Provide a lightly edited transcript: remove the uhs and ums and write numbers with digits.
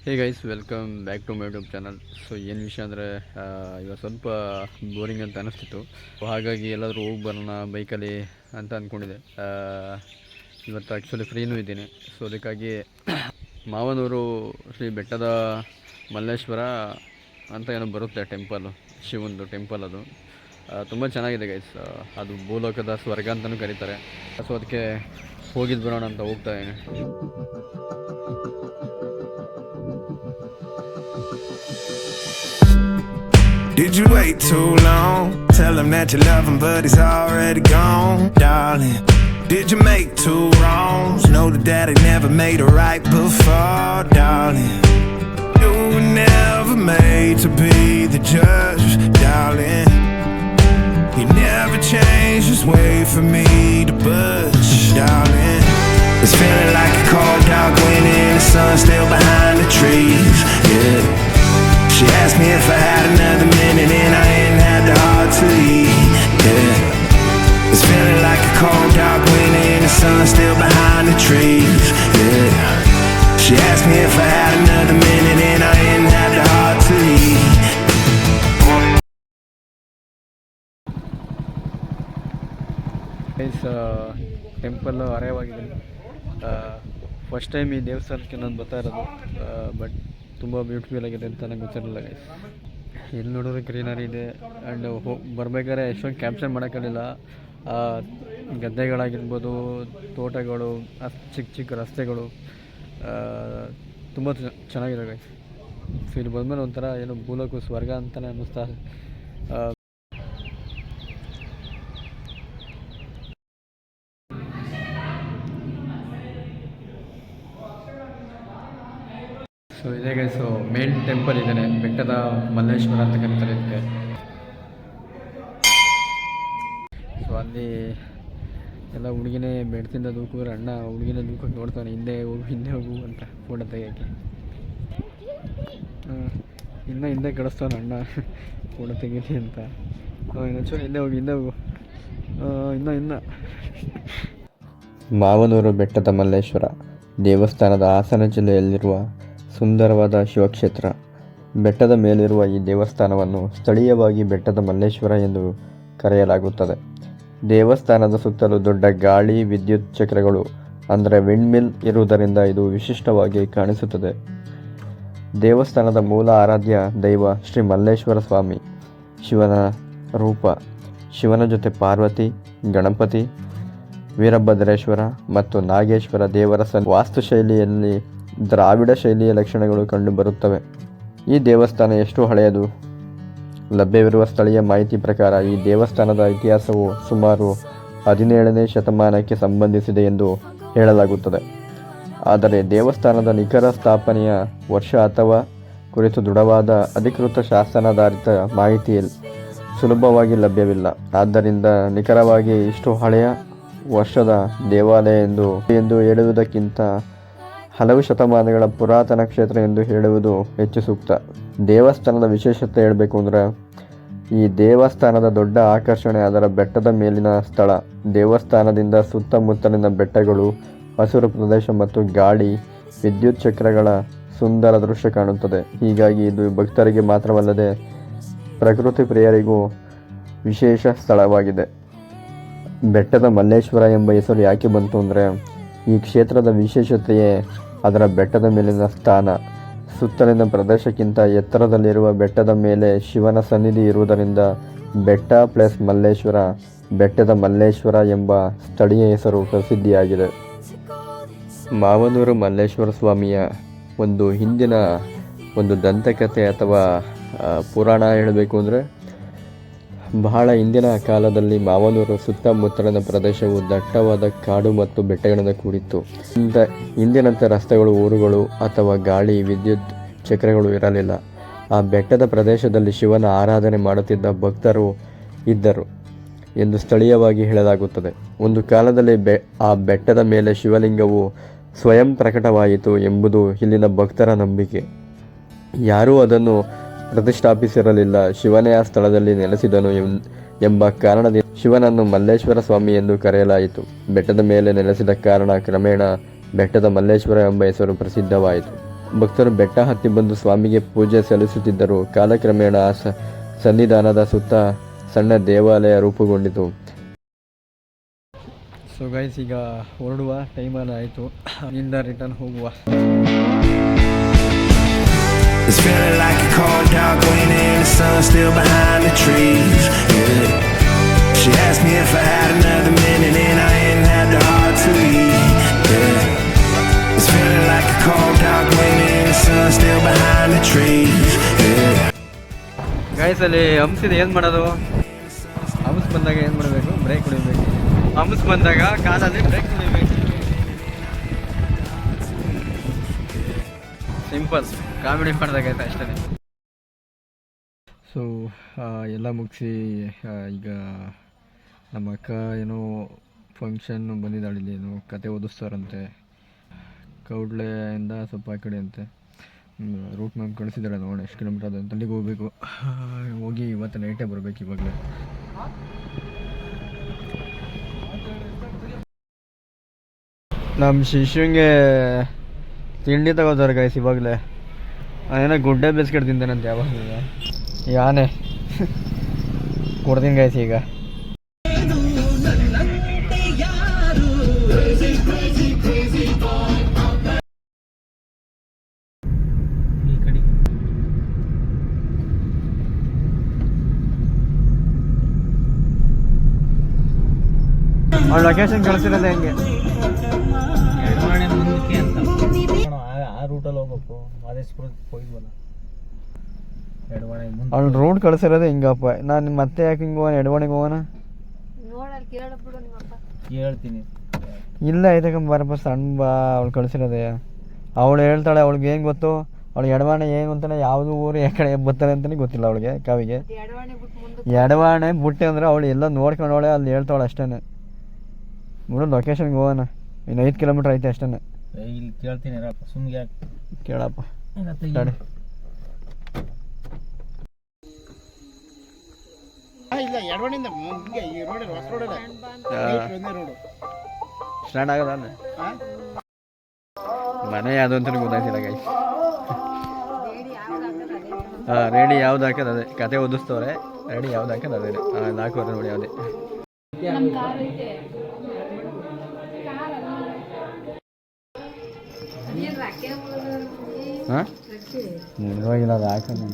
Hey guys, welcome back to my YouTube channel. So ಏನು ವಿಷಯ ಅಂದರೆ, ಇವಾಗ ಸ್ವಲ್ಪ ಬೋರಿಂಗ್ ಅಂತ ಅನಿಸ್ತಿತ್ತು. ಹಾಗಾಗಿ ಎಲ್ಲಾದರೂ ಹೋಗಿ ಬರೋಣ ಬೈಕಲ್ಲಿ ಅಂತ ಅಂದ್ಕೊಂಡಿದ್ದೆ. ಇವತ್ತು ಆ್ಯಕ್ಚುಲಿ ಫ್ರೀನೂ ಇದ್ದೀನಿ. ಸೊ ಅದಕ್ಕಾಗಿ ಮಾವನೂರು ಶ್ರೀ ಬೆಟ್ಟದ ಮಲ್ಲೇಶ್ವರ ಅಂತ ಏನೋ ಬರುತ್ತೆ ಟೆಂಪಲ್ಲು, ಶಿವಂದು ಟೆಂಪಲ್. ಅದು ತುಂಬ ಚೆನ್ನಾಗಿದೆ ಗೈಸ್. ಅದು ಭೂಲೋಕದ ಸ್ವರ್ಗ ಅಂತಲೂ ಕರೀತಾರೆ. ಸೊ ಅದಕ್ಕೆ ಹೋಗಿದ್ದು ಬರೋಣ ಅಂತ ಹೋಗ್ತಾ ಇದ್ದೀನಿ. Did you wait too long? Tell him that you love him, but he's already gone, darling. Did you make two wrongs? Know that daddy never made a right before, darling. You were never made to be the judge, darling. He never changed, just wait for me to budge, darling. It's feeling like a cold dark wind and the sun still behind the trees, yeah. She asked me if I had another minute and I ain't had the heart to leave, yeah. It's feeling like a cold dark wind and the sun still behind the trees, yeah. She asked me if I had another minute and I ain't had the heart to leave. Guys, temple ಅರಯವಾಗಿದ್ದೀನಿ. First time ಈ ದೇವಸ್ಥಾನಕ್ಕೆ ನಾನು ಬರ್ತಾ ಇರೋದು. But ತುಂಬ beautiful ಆಗಿದೆ ಅಂತ ನಂಗೆ ಗೊತ್ತಿರಲಿಲ್ಲ ಗೈಸ್. ಎಲ್ಲಿ ನೋಡಿದ್ರೆ ಗ್ರೀನರಿ ಇದೆ. ಆ್ಯಂಡ್ ಬರಬೇಕಾದ್ರೆ ಎಷ್ಟೊಂದು ಕ್ಯಾಪ್ಚರ್ ಮಾಡೋಕ್ಕಾಗಲಿಲ್ಲ. ಗದ್ದೆಗಳಾಗಿರ್ಬೋದು, ತೋಟಗಳು, ಚಿಕ್ಕ ಚಿಕ್ಕ ರಸ್ತೆಗಳು ತುಂಬ ಚೆನ್ನಾಗಿದೆ ಗೈಸ್. ಸೊ ಇಲ್ಲಿ ಬಂದಮೇಲೆ ಒಂಥರ ಏನೋ ಭೂಲೋಕ ಸ್ವರ್ಗ ಅಂತಲೇ ಅನ್ನಿಸ್ತಾ. ಸೊ ಇದೇ ಗೈಸು ಮೇನ್ ಟೆಂಪಲ್ ಇದ್ದಾನೆ, ಬೆಟ್ಟದ ಮಲ್ಲೇಶ್ವರ ಅಂತ ಕರೀತಾರೆ ಇದಕ್ಕೆ. ಸೊ ಅಲ್ಲಿ ಎಲ್ಲ ಹುಡುಗಿನೇ ಬೆಡ್ತಿಂದ ದೂಕಿದ್ರೆ ಅಣ್ಣ ಹುಡುಗಿನ ದೂಕಕ್ಕೆ ನೋಡ್ತಾನೆ, ಹಿಂದೆ ಹೋಗು ಅಂತ ಫೋಟೋ ತೆಗಿಯೋಕ್ಕೆ. ಇನ್ನೂ ಹಿಂದೆ ಕಳಿಸ್ತಾನೆ ಅಣ್ಣ ಫೋಟೋ ತೆಗೀಲಿ ಅಂತ. ಇನ್ನೊಂಚೂರು ಹಿಂದೆ ಹೋಗು ಇನ್ನು ಮಾವನೂರು ಬೆಟ್ಟದ ಮಲ್ಲೇಶ್ವರ ದೇವಸ್ಥಾನದ ಹಾಸನ ಜಿಲ್ಲೆಯಲ್ಲಿರುವ ಸುಂದರವಾದ ಶಿವಕ್ಷೇತ್ರ. ಬೆಟ್ಟದ ಮೇಲಿರುವ ಈ ದೇವಸ್ಥಾನವನ್ನು ಸ್ಥಳೀಯವಾಗಿ ಬೆಟ್ಟದ ಮಲ್ಲೇಶ್ವರ ಎಂದು ಕರೆಯಲಾಗುತ್ತದೆ. ದೇವಸ್ಥಾನದ ಸುತ್ತಲೂ ದೊಡ್ಡ ಗಾಳಿ ವಿದ್ಯುತ್ ಚಕ್ರಗಳು ಅಂದರೆ ವಿಂಡ್ಮಿಲ್ ಇರುವುದರಿಂದ ಇದು ವಿಶಿಷ್ಟವಾಗಿ ಕಾಣಿಸುತ್ತದೆ. ದೇವಸ್ಥಾನದ ಮೂಲ ಆರಾಧ್ಯ ದೈವ ಶ್ರೀ ಮಲ್ಲೇಶ್ವರ ಸ್ವಾಮಿ. ಶಿವನ ರೂಪ. ಶಿವನ ಜೊತೆ ಪಾರ್ವತಿ, ಗಣಪತಿ, ವೀರಭದ್ರೇಶ್ವರ ಮತ್ತು ನಾಗೇಶ್ವರ ದೇವರ ವಾಸ್ತುಶೈಲಿಯಲ್ಲಿ ದ್ರಾವಿಡ ಶೈಲಿಯ ಲಕ್ಷಣಗಳು ಕಂಡುಬರುತ್ತವೆ. ಈ ದೇವಸ್ಥಾನ ಎಷ್ಟು ಹಳೆಯದು? ಲಭ್ಯವಿರುವ ಸ್ಥಳೀಯ ಮಾಹಿತಿ ಪ್ರಕಾರ ಈ ದೇವಸ್ಥಾನದ ಇತಿಹಾಸವು ಸುಮಾರು 17ನೇ ಶತಮಾನಕ್ಕೆ ಸಂಬಂಧಿಸಿದೆ ಎಂದು ಹೇಳಲಾಗುತ್ತದೆ. ಆದರೆ ದೇವಸ್ಥಾನದ ನಿಖರ ಸ್ಥಾಪನೆಯ ವರ್ಷ ಅಥವಾ ಕುರಿತು ದೃಢವಾದ ಅಧಿಕೃತ ಶಾಸನಾಧಾರಿತ ಮಾಹಿತಿ ಸುಲಭವಾಗಿ ಲಭ್ಯವಿಲ್ಲ. ಆದ್ದರಿಂದ ನಿಖರವಾಗಿ ಇಷ್ಟು ಹಳೆಯ ವರ್ಷದ ದೇವಾಲಯ ಎಂದು ಹೇಳುವುದಕ್ಕಿಂತ ಹಲವು ಶತಮಾನಗಳ ಪುರಾತನ ಕ್ಷೇತ್ರ ಎಂದು ಹೇಳುವುದು ಹೆಚ್ಚು ಸೂಕ್ತ. ದೇವಸ್ಥಾನದ ವಿಶೇಷತೆ ಹೇಳಬೇಕು ಅಂದರೆ, ಈ ದೇವಸ್ಥಾನದ ದೊಡ್ಡ ಆಕರ್ಷಣೆ ಅದರ ಬೆಟ್ಟದ ಮೇಲಿನ ಸ್ಥಳ. ದೇವಸ್ಥಾನದಿಂದ ಸುತ್ತಮುತ್ತಲಿನ ಬೆಟ್ಟಗಳು, ಹಸಿರು ಪ್ರದೇಶ ಮತ್ತು ಗಾಳಿ ವಿದ್ಯುತ್ ಚಕ್ರಗಳ ಸುಂದರ ದೃಶ್ಯ ಕಾಣುತ್ತದೆ. ಹೀಗಾಗಿ ಇದು ಭಕ್ತರಿಗೆ ಮಾತ್ರವಲ್ಲದೆ ಪ್ರಕೃತಿ ಪ್ರಿಯರಿಗೂ ವಿಶೇಷ ಸ್ಥಳವಾಗಿದೆ. ಬೆಟ್ಟದ ಮಲ್ಲೇಶ್ವರ ಎಂಬ ಹೆಸರು ಯಾಕೆ ಬಂತು ಅಂದರೆ, ಈ ಕ್ಷೇತ್ರದ ವಿಶೇಷತೆಯೇ ಅದರ ಬೆಟ್ಟದ ಮೇಲಿನ ಸ್ಥಾನ. ಸುತ್ತಲಿನ ಪ್ರದೇಶಕ್ಕಿಂತ ಎತ್ತರದಲ್ಲಿರುವ ಬೆಟ್ಟದ ಮೇಲೆ ಶಿವನ ಸನ್ನಿಧಿ ಇರುವುದರಿಂದ ಬೆಟ್ಟ ಪ್ಲಸ್ ಮಲ್ಲೇಶ್ವರ, ಬೆಟ್ಟದ ಮಲ್ಲೇಶ್ವರ ಎಂಬ ಸ್ಥಳೀಯ ಹೆಸರು ಪ್ರಸಿದ್ಧಿಯಾಗಿದೆ. ಮಾವನೂರು ಮಲ್ಲೇಶ್ವರ ಸ್ವಾಮಿಯ ಹಿಂದಿನ ದಂತಕಥೆ ಅಥವಾ ಪುರಾಣ ಹೇಳಬೇಕು ಅಂದರೆ, ಬಹಳ ಹಿಂದಿನ ಕಾಲದಲ್ಲಿ ಮಾವನೂರು ಸುತ್ತಮುತ್ತಲಿನ ಪ್ರದೇಶವು ದಟ್ಟವಾದ ಕಾಡು ಮತ್ತು ಬೆಟ್ಟಗಳಿಂದ ಕೂಡಿತ್ತು. ಇಂದಿನಂತೆ ರಸ್ತೆಗಳು, ಊರುಗಳು ಅಥವಾ ಗಾಳಿ ವಿದ್ಯುತ್ ಚಕ್ರಗಳು ಇರಲಿಲ್ಲ. ಆ ಬೆಟ್ಟದ ಪ್ರದೇಶದಲ್ಲಿ ಶಿವನ ಆರಾಧನೆ ಮಾಡುತ್ತಿದ್ದ ಭಕ್ತರು ಇದ್ದರು ಎಂದು ಸ್ಥಳೀಯವಾಗಿ ಹೇಳಲಾಗುತ್ತದೆ. ಒಂದು ಕಾಲದಲ್ಲಿ ಆ ಬೆಟ್ಟದ ಮೇಲೆ ಶಿವಲಿಂಗವು ಸ್ವಯಂ ಪ್ರಕಟವಾಯಿತು ಎಂಬುದು ಇಲ್ಲಿನ ಭಕ್ತರ ನಂಬಿಕೆ. ಯಾರೂ ಅದನ್ನು ಪ್ರತಿಷ್ಠಾಪಿಸಿರಲಿಲ್ಲ. ಶಿವನೇ ಆ ಸ್ಥಳದಲ್ಲಿ ನೆಲೆಸಿದನು ಎಂಬ ಕಾರಣದಿಂದ ಶಿವನನ್ನು ಮಲ್ಲೇಶ್ವರ ಸ್ವಾಮಿ ಎಂದು ಕರೆಯಲಾಯಿತು. ಬೆಟ್ಟದ ಮೇಲೆ ನೆಲೆಸಿದ ಕಾರಣ ಕ್ರಮೇಣ ಬೆಟ್ಟದ ಮಲ್ಲೇಶ್ವರ ಎಂಬ ಹೆಸರು ಪ್ರಸಿದ್ಧವಾಯಿತು. ಭಕ್ತರು ಬೆಟ್ಟ ಹತ್ತಿ ಬಂದು ಸ್ವಾಮಿಗೆ ಪೂಜೆ ಸಲ್ಲಿಸುತ್ತಿದ್ದರು. ಕಾಲಕ್ರಮೇಣ ಆ ಸನ್ನಿಧಾನದ ಸುತ್ತ ಸಣ್ಣ ದೇವಾಲಯ ರೂಪುಗೊಂಡಿತು. ಸೊ ಗೈಸ್, ಈಗ ಹೊರಡುವ ಟೈಮಲ್ಲಿ ಆಯಿತು. ಇಲ್ಲಿಂದ ರಿಟರ್ನ್ ಹೋಗುವ. It's feeling like a cold dark winter and the sun still behind the trees. Yeah. She asked me if I had another minute and I ain't had the heart to leave. Yeah. It's feeling like a cold dark winter and the sun still behind the trees. Yeah. Guys, ಅಲ್ಲಿ ಹಂಸಿದೆ ಏನು ಮಾಡೋದು? ಹಂಸ್ ಬಂದಾಗ ಏನು ಮಾಡಬೇಕು? Break ಹೊಡಿಬೇಕು. ಹಂಸ್ ಬಂದಾಗ ಕಾಲಲ್ಲಿ break ಹೊಡಿಬೇಕು. ಸಿಂಪಲ್, ಕಾಮಿಡಿ ಮಾಡಿದಾಗೈತೆ ಅಷ್ಟೇ. ಸೊ ಎಲ್ಲ ಮುಗಿಸಿ ಈಗ ನಮ್ಮ ಅಕ್ಕ ಏನೋ ಫಂಕ್ಷನ್ ಬಂದಿದ್ದಾಳೆ. ಇಲ್ಲಿ ಏನೋ ಕತೆ ಓದಿಸ್ತಾರಂತೆ. ಕೌಡ್ಲೆಯಿಂದ ಸ್ವಲ್ಪ ಆ ಕಡೆ ಅಂತೆ ರೂಟ್ ಮ್ಯಾಪ್ ಕಳಿಸಿದ್ದಾರೆ. ನೋಡಿ ಎಷ್ಟು ಕಿಲೋಮೀಟರ್ ಅದು ಅಂತ. ಅಲ್ಲಿಗೆ ಹೋಗಬೇಕು. ಹೋಗಿ ಇವತ್ತು ನೈಟೇ ಬರಬೇಕು. ಇವಾಗಲೇ ನಮ್ಮ ಶಿಶುಂಗೆ ತಿಂಡಿ ತಗೋತಾರೆ ಗೈಸ್. ಇವಾಗಲೇ ಏನೋ ಗುಡ್ಡೆ ಬಿಸ್ಕೆಟ್ ತಿಂತಾನಂತೆ. ಯಾವಾಗ ಈ ಆನೆ ಕೊಡ್ತೀನಿ ಗೈಸ್. ಈಗ ಅವ್ಳ ಲೊಕೇಶನ್ ಕಳಿಸಿರೋದು ಹೆಂಗೆ? ಆ ರೂಟಲ್ಲಿ ಹೋಗ್ಬೇಕು. ಮಾದೇಶ್ಪುರಕ್ಕೆ ಹೋಗಿದ್ವಲ್ಲ, ಅವ್ಳು ರೂಟ್ ಕಳಿಸಿರೋದು ಹಿಂಗಪ್ಪ. ನಾನು ಮತ್ತೆ ಯಾಕೆ ಹಿಂಗೆ ಹೋಗೋಣ? ಎಡವಣಿಗೆ ಹೋಗೋಣ. ಹೇಳ್ತೀನಿ. ಇಲ್ಲ ಐತಕಂಬ ಬರಪ್ಪ ಸಣ್ಣ ಬಾ. ಅವಳು ಕಳಿಸಿರೋದೆ. ಅವಳು ಹೇಳ್ತಾಳೆ. ಅವಳಿಗೆ ಏನು ಗೊತ್ತು? ಅವಳು ಎಡವಾಣೆ ಏನು ಅಂತಾನೆ, ಯಾವುದು ಊರು ಯಾಕಡೆ ಬರ್ತಾನೆ ಅಂತಲೇ ಗೊತ್ತಿಲ್ಲ ಅವಳಿಗೆ. ಕಾವಿಗೆ ಎಡವಾಣೆ ಬುಟ್ಟೆ ಅಂದರೆ ಅವಳು ಎಲ್ಲ ನೋಡ್ಕೊಂಡವಳೆ. ಅಲ್ಲಿ ಹೇಳ್ತಾವಳೆ ಅಷ್ಟೇ. ಬಿಡು, ಲೊಕೇಶನ್ಗೆ ಹೋಗೋಣ. ಇನ್ನು 5 ಕಿಲೋಮೀಟ್ರ್ ಐತೆ ಅಷ್ಟೇ. ಇಲ್ಲಿ ಕೇಳ್ತೀನಿ ಸುಮ್ಗೆ ಯಾಕೆ ಕೇಳಪ್ಪ. ಸ್ಟಾರ್ಟ್ ಆಗೋದಲ್ಲ ಮನೆ ಯಾವುದು ಅಂತ ಗೊತ್ತಾಗ್ತಿಲ್ಲ ಗೈ. ರೆಡಿ ಯಾವ್ದು ಹಾಕೋದು ಅದೇ. ಕತೆ ಓದಿಸ್ತವ್ರೆ. ರೆಡಿ ಯಾವ್ದು ಹಾಕೋದು ಅದೇ. ನಾಲ್ಕೂವರೆ ನೋಡಿ ಯಾವುದೇ. ಹಾಂ ಇವಾಗಿಲ್ಲ, ಅದು ಹಾಕೋದು.